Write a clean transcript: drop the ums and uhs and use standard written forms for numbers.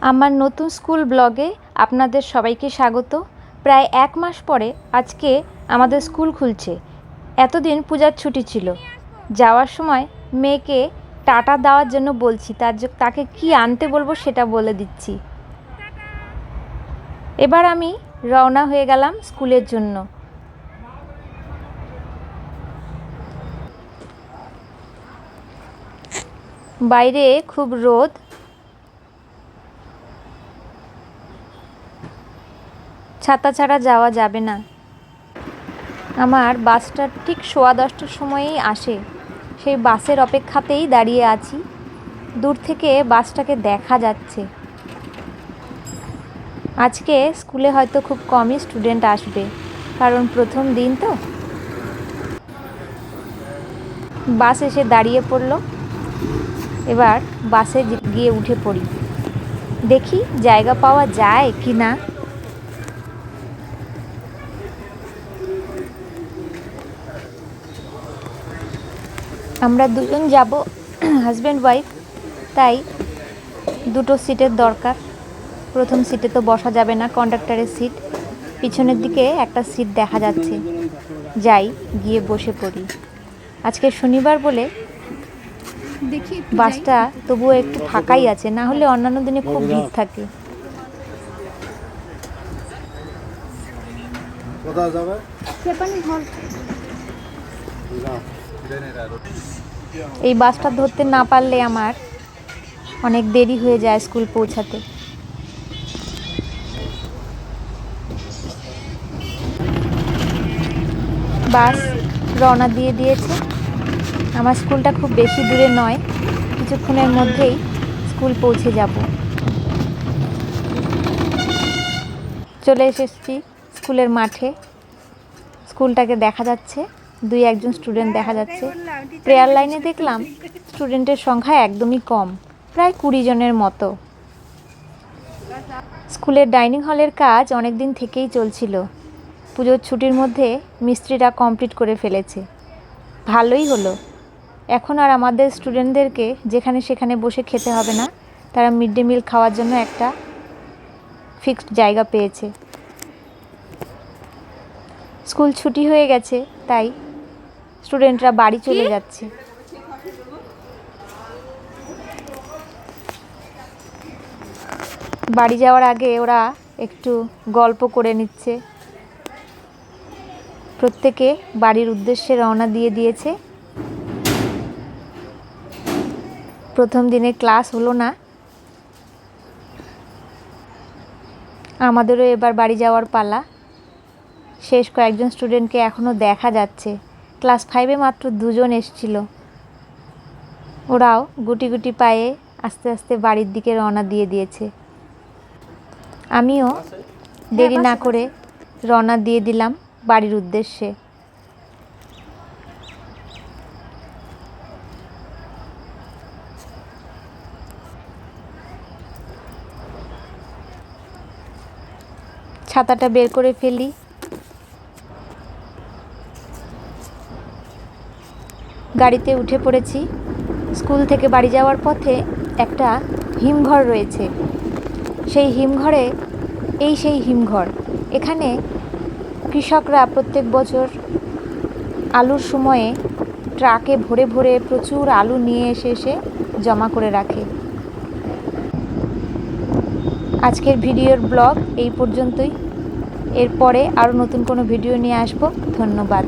আমার নতুন স্কুল ব্লগে আপনাদের সবাইকে স্বাগত। প্রায় 1 মাস পরে আজকে আমাদের স্কুল খুলছে। এতদিন পূজার ছুটি ছিল। যাওয়ার সময় মেয়েকে টাটা দেওয়ার জন্য বলছি, তাকে কি আনতে বলবো সেটা বলে দিচ্ছি। এবার আমি রওনা হয়ে গেলাম স্কুলের জন্য। বাইরে খুব রোদ। ছাতা ছাড়া যাওয়া যাবে না। আমার বাসটা ঠিক 10:15টার সময়েই আসে। সেই বাসের অপেক্ষাতেই দাঁড়িয়ে আছি। দূর থেকে বাসটাকে দেখা যাচ্ছে। আজকে স্কুলে হয়তো খুব কমই স্টুডেন্ট আসবে, কারণ প্রথম দিন তো। বাস এসে দাঁড়িয়ে পড়ল। এবার বাসে গিয়ে উঠে পড়ি, দেখি জায়গা পাওয়া যায় কি না। আমরা দুজন যাব, হাজব্যান্ড ওয়াইফ, তাই দুটো সিটের দরকার। প্রথম সিটে তো বসা যাবে না, কন্ডাক্টরের সিট। পিছনের দিকে একটা সিট দেখা যাচ্ছে। যাই, গিয়ে বসে পড়ি। আজকে শনিবার বলে বাসটা তবুও একটু ফাঁকাই আছে, না হলে অন্যান্য দিনে খুব ভিড় থাকে। এই বাসটা ধরতে না পারলে আমার অনেক দেরি হয়ে যায় স্কুল পৌঁছাতে। বাস রওনা দিয়ে দিয়েছে। আমার স্কুলটা খুব বেশি দূরে নয়, কিছুক্ষণের মধ্যেই স্কুল পৌঁছে যাব। চলে এসেছি স্কুলের মাঠে। স্কুলটাকে দেখা যাচ্ছে, 2-1জন স্টুডেন্ট দেখা যাচ্ছে। প্রেয়ার লাইনে দেখলাম স্টুডেন্টের সংখ্যা একদমই কম, প্রায় 20 জনের মতো। স্কুলের ডাইনিং হলের কাজ অনেক দিন থেকেই চলছিল। পুজোর ছুটির মধ্যে মিস্ত্রিরা কমপ্লিট করে ফেলেছে। ভালোই হলো, এখন আর আমাদের স্টুডেন্টদেরকে যেখানে সেখানে বসে খেতে হবে না। তারা মিড ডে মিল খাওয়ার জন্য একটা ফিক্সড জায়গা পেয়েছে। স্কুল ছুটি হয়ে গেছে, তাই স্টুডেন্টরা বাড়ি চলে যাচ্ছে। বাড়ি যাওয়ার আগে ওরা একটু গল্প করে নিচ্ছে। প্রত্যেকে বাড়ির উদ্দেশ্যে রওনা দিয়ে দিয়েছে। প্রথম দিনে ক্লাস হলো না, আমাদেরও এবার বাড়ি যাওয়ার পালা। শেষ কয়েকজন স্টুডেন্টকে এখনও দেখা যাচ্ছে। ক্লাস 5-এ মাত্র 2জন এসেছিল। ওরাও গুটি গুটি পায়ে আস্তে আস্তে বাড়ির দিকে রওনা দিয়ে দিয়েছে। আমিও দেরি না করে রওনা দিয়ে দিলাম বাড়ির উদ্দেশ্যে। ছাতাটা বের করে ফেলি। গাড়িতে উঠে পড়েছি। স্কুল থেকে বাড়ি যাওয়ার পথে একটা হিমঘর রয়েছে। সেই হিমঘরে, সেই হিমঘর, এখানে কৃষকরা প্রত্যেক বছর আলুর সময়ে ট্রাকে ভরে ভরে প্রচুর আলু নিয়ে এসে জমা করে রাখে। আজকের ভিডিওর ব্লগ এই পর্যন্তই। এরপরে আরও নতুন কোনো ভিডিও নিয়ে আসবো। ধন্যবাদ।